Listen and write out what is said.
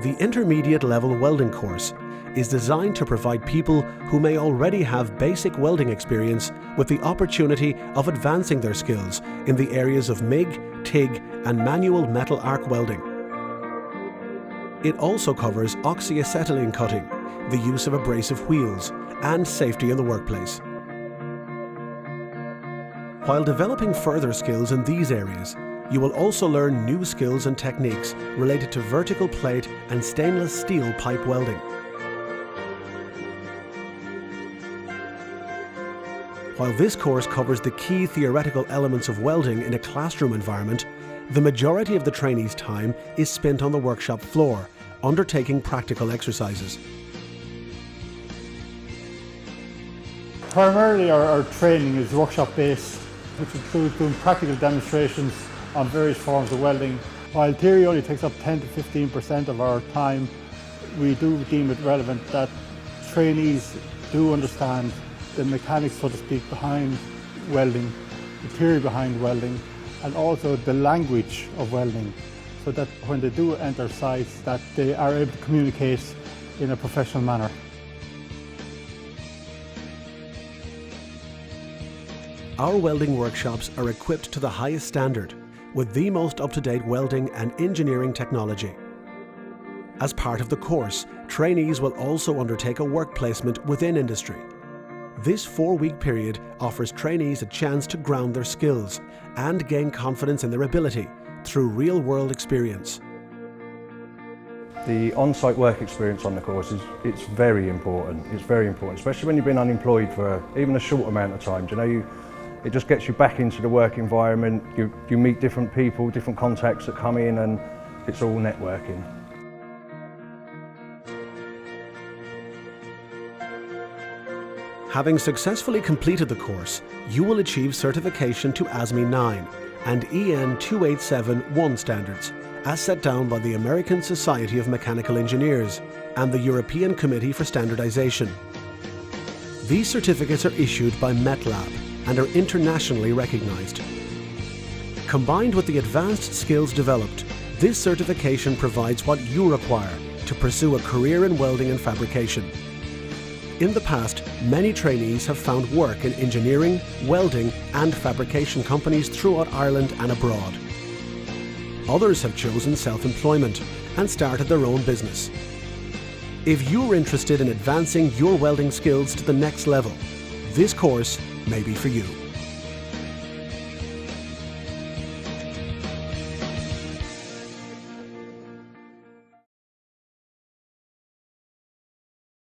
The Intermediate Level Welding course is designed to provide people who may already have basic welding experience with the opportunity of advancing their skills in the areas of MIG, TIG and manual metal arc welding. It also covers oxyacetylene cutting, the use of abrasive wheels and safety in the workplace. While developing further skills in these areas, you will also learn new skills and techniques related to vertical plate and stainless steel pipe welding. While this course covers the key theoretical elements of welding in a classroom environment, the majority of the trainees' time is spent on the workshop floor, undertaking practical exercises. Primarily our training is workshop-based, which includes doing practical demonstrations on various forms of welding. While theory only takes up 10 to 15% of our time, we do deem it relevant that trainees do understand the mechanics, so to speak, behind welding, the theory behind welding, and also the language of welding, so that when they do enter sites, that they are able to communicate in a professional manner. Our welding workshops are equipped to the highest standard, with the most up-to-date welding and engineering technology. As part of the course, trainees will also undertake a work placement within industry. This 4-week period offers trainees a chance to ground their skills and gain confidence in their ability through real-world experience. The on-site work experience on the course it's very important. It's very important, especially when you've been unemployed for even a short amount of time. It just gets you back into the work environment. You meet different people, different contacts that come in, and it's all networking. Having successfully completed the course, you will achieve certification to ASME 9 and EN 287-1 standards, as set down by the American Society of Mechanical Engineers and the European Committee for Standardization. These certificates are issued by METLAB and are internationally recognized. Combined with the advanced skills developed, this certification provides what you require to pursue a career in welding and fabrication. In the past, many trainees have found work in engineering, welding and fabrication companies throughout Ireland and abroad. Others have chosen self-employment and started their own business. If you're interested in advancing your welding skills to the next level, this course may be for you.